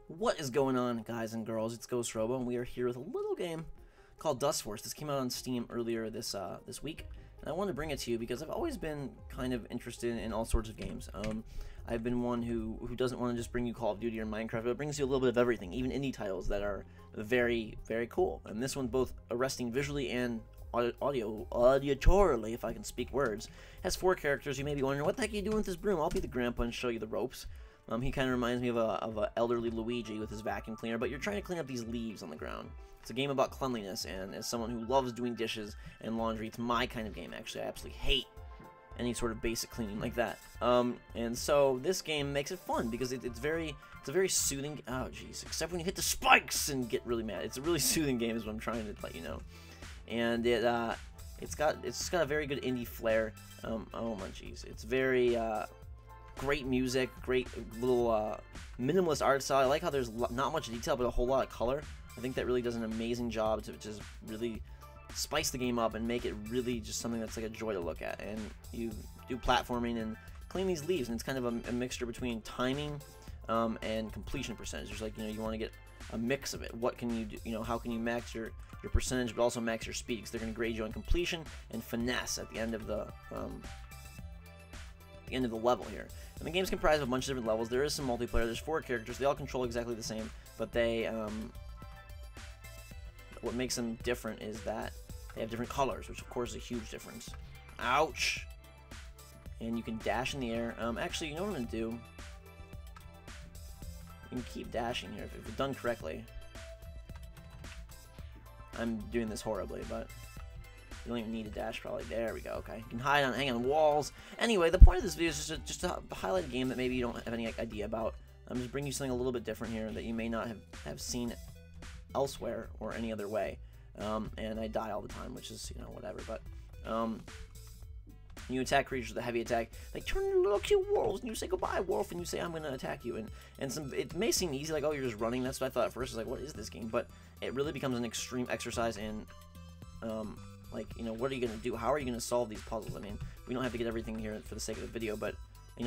What is going on, guys and girls? It's Ghost Robo, and we are here with a little game called Dustforce. This came out on Steam earlier this week, and I wanted to bring it to you because I've always been kind of interested in all sorts of games. I've been one who doesn't want to just bring you Call of Duty or Minecraft, but it brings you a little bit of everything, even indie titles that are very, very cool. And this one's both arresting visually and auditorily, if I can speak words. Has 4 characters. You may be wondering, what the heck are you doing with this broom? I'll be the grandpa and show you the ropes. He kind of reminds me of a elderly Luigi with his vacuum cleaner, but you're trying to clean up these leaves on the ground. It's a game about cleanliness, and as someone who loves doing dishes and laundry, it's my kind of game, actually. I absolutely hate any sort of basic cleaning like that. And so this game makes it fun because it's a very soothing. Oh, jeez! Except when you hit the spikes and get really mad. It's a really soothing game, is what I'm trying to let you know. And it's got a very good indie flair. Oh my jeez! It's very great music, great little minimalist art style. I like how there's not much detail, but a whole lot of color. I think that really does an amazing job to just really spice the game up and make it really just something that's like a joy to look at. And you do platforming and clean these leaves, and it's kind of a mixture between timing and completion percentage. There's like, you want to get a mix of it. What can you do? How can you max your percentage, but also max your speed? Because they're going to grade you on completion and finesse at the end of the level here. And the game's comprised of a bunch of different levels. There is some multiplayer. There's 4 characters. They all control exactly the same, but they what makes them different is that they have different colors, which of course is a huge difference. Ouch! And you can dash in the air. Actually, you know what I'm gonna do? You can keep dashing here if it's done correctly. I'm doing this horribly, but you don't even need a dash, probably. There we go. Okay, you can hang on walls. Anyway, the point of this video is just to highlight a game that maybe you don't have any idea about. I'm just bringing you something a little bit different here that you may not have seen elsewhere or any other way. And I die all the time, which is whatever. But you attack creatures with a heavy attack. They turn into little cute wolves, and you say goodbye, wolf, and you say I'm going to attack you. And it may seem easy, like, oh, you're just running. That's what I thought at first. I was like, what is this game? But it really becomes an extreme exercise in what are you going to do? How are you going to solve these puzzles? I mean, we don't have to get everything here for the sake of the video, but,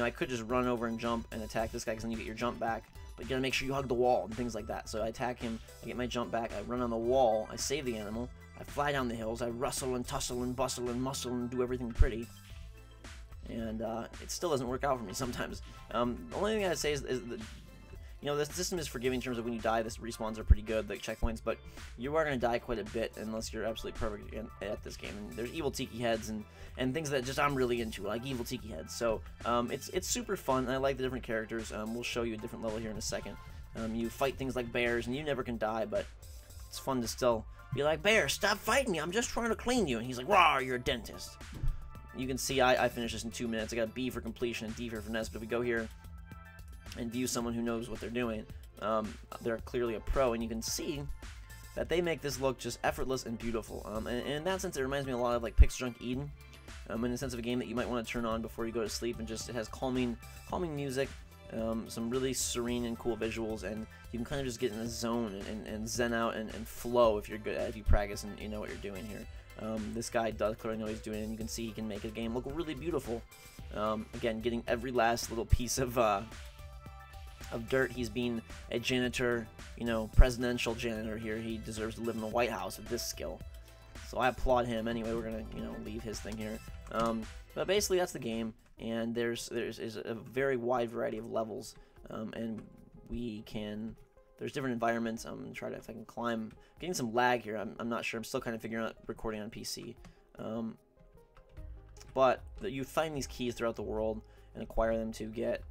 I could just run over and jump and attack this guy, because then you get your jump back, but you got to make sure you hug the wall and things like that. So I attack him, I get my jump back, I run on the wall, I save the animal, I fly down the hills, I rustle and tussle and bustle and muscle and do everything pretty, and it still doesn't work out for me sometimes. The only thing I'd say is that the system is forgiving in terms of when you die, the respawns are pretty good, like checkpoints, but you are going to die quite a bit unless you're absolutely perfect at this game. And there's evil tiki heads and things that just I'm really into, like evil tiki heads. So it's super fun, and I like the different characters. We'll show you a different level here in a second. You fight things like bears, and you never can die, but it's fun to still be like, bear, stop fighting me, I'm just trying to clean you. And he's like, rawr, you're a dentist. You can see I finished this in 2 minutes. I got a B for completion and D for finesse, but if we go here and view someone who knows what they're doing, they're clearly a pro, and you can see that they make this look just effortless and beautiful. And in that sense, it reminds me a lot of like Pixel Junk Eden, in the sense of a game that you might want to turn on before you go to sleep, and just it has calming music, some really serene and cool visuals, and you can kind of just get in a zone and zen out and flow if you're good, if you practice and you know what you're doing here. This guy does clearly know what he's doing, and you can see he can make a game look really beautiful. Again, getting every last little piece of dirt. He's being a janitor, presidential janitor here. He deserves to live in the White House with this skill. So I applaud him. Anyway, we're gonna, leave his thing here. But basically, that's the game, and there's a very wide variety of levels, and there's different environments. I'm gonna try to, if I can climb. Getting some lag here. I'm not sure. I'm still kind of figuring out recording on PC. But you find these keys throughout the world and acquire them to get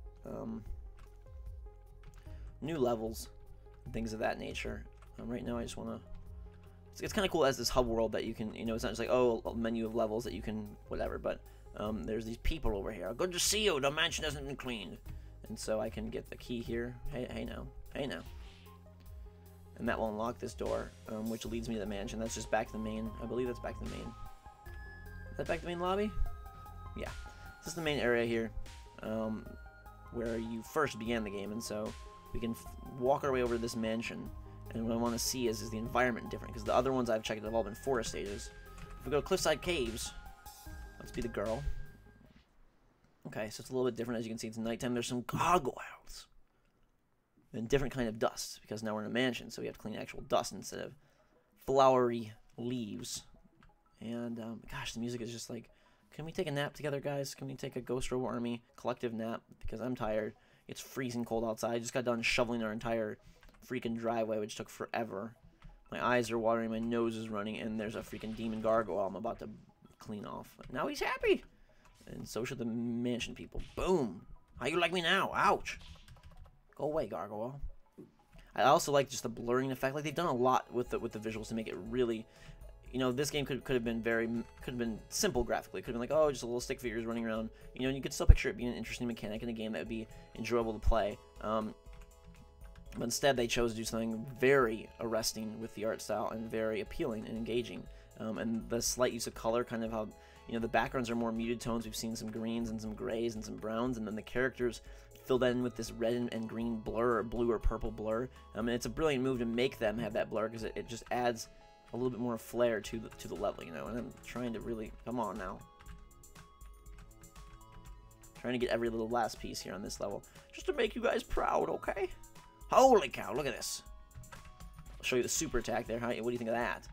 new levels and things of that nature. Right now I just want to, it's kind of cool as this hub world that you can, it's not just like, oh, a menu of levels that you can whatever, but there's these people over here. Good to see you, the mansion hasn't been cleaned. And so I can get the key here. Hey now, and that will unlock this door, which leads me to the mansion. That's just back to the main, I believe that's back to the main, is that back to the main lobby? Yeah, this is the main area here, where you first began the game. And so we can walk our way over to this mansion, and what I want to see is the environment different, because the other ones I've checked have all been forest stages. If we go to Cliffside Caves, let's be the girl. Okay, so it's a little bit different. As you can see, it's nighttime. There's some gargoyles. and different kind of dust, because now we're in a mansion, so we have to clean actual dust instead of flowery leaves. And gosh, the music is just like, can we take a nap together, guys? Can we take a Ghost Robo Army collective nap? Because I'm tired. It's freezing cold outside. I just got done shoveling our entire freaking driveway, which took forever. My eyes are watering, my nose is running, and there's a freaking demon gargoyle I'm about to clean off. Now he's happy, and so should the mansion people. Boom! How you like me now? Ouch! Go away, gargoyle. I also like just the blurring effect. Like, they've done a lot with the visuals to make it really, you know, this game could have been simple graphically. It could have been like, oh, just a little stick figures running around. You know, and you could still picture it being an interesting mechanic in a game that would be enjoyable to play. But instead, they chose to do something very arresting with the art style and very appealing and engaging. And the slight use of color, kind of how, you know, the backgrounds are more muted tones. We've seen some greens and some grays and some browns, and then the characters fill that in with this red and green blur, or blue or purple blur. And it's a brilliant move to make them have that blur, because it just adds a little bit more flair to the level, you know. And I'm trying to really, come on now, trying to get every little last piece here on this level, just to make you guys proud, okay? Holy cow, look at this. I'll show you the super attack there. What do you think of that?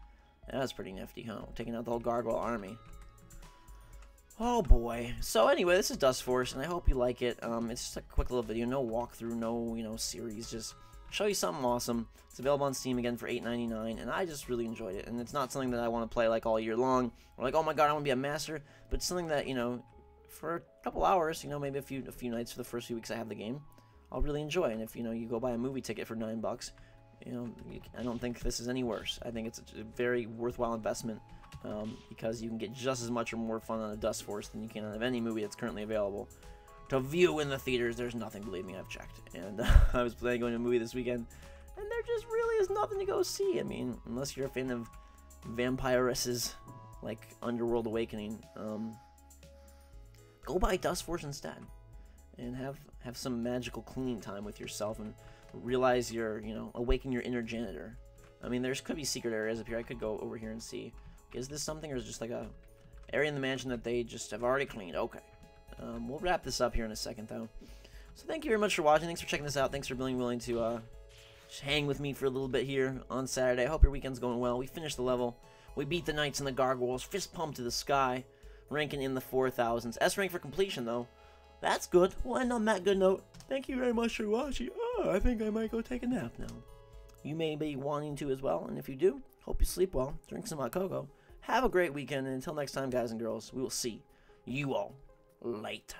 That was pretty nifty, huh? Taking out the whole gargoyle army. Oh boy. So anyway, this is Dustforce, and I hope you like it. It's just a quick little video, no walkthrough, no, you know, series, just show you something awesome. It's available on Steam again for $8.99, and I just really enjoyed it. And it's not something that I want to play like all year long, or like, oh my god, I want to be a master, but it's something that, you know, for a couple hours, you know, maybe a few nights for the first few weeks I have the game, I'll really enjoy. And if, you know, you go buy a movie ticket for $9, you know, I don't think this is any worse. I think it's a very worthwhile investment, because you can get just as much or more fun on a Dustforce than you can out of any movie that's currently available to view in the theaters. There's nothing, believe me, I've checked. And I was planning on going to a movie this weekend, and there just really is nothing to go see. I mean, unless you're a fan of vampiresses like Underworld Awakening, go buy Dustforce instead, and have some magical cleaning time with yourself, and realize you're, you know, awaken your inner janitor. I mean, there could be secret areas up here. I could go over here and see, is this something, or is it just like a area in the mansion that they just have already cleaned? Okay. We'll wrap this up here in a second, though. So thank you very much for watching. Thanks for checking this out. Thanks for being willing to just hang with me for a little bit here on Saturday. I hope your weekend's going well. We finished the level. We beat the knights and the gargoyles. Fist pump to the sky. Ranking in the 4,000s. S rank for completion, though. That's good. We'll end on that good note. Thank you very much for watching. Oh, I think I might go take a nap now. You may be wanting to as well, and if you do, hope you sleep well. Drink some hot cocoa. Have a great weekend, and until next time, guys and girls, we will see you all later.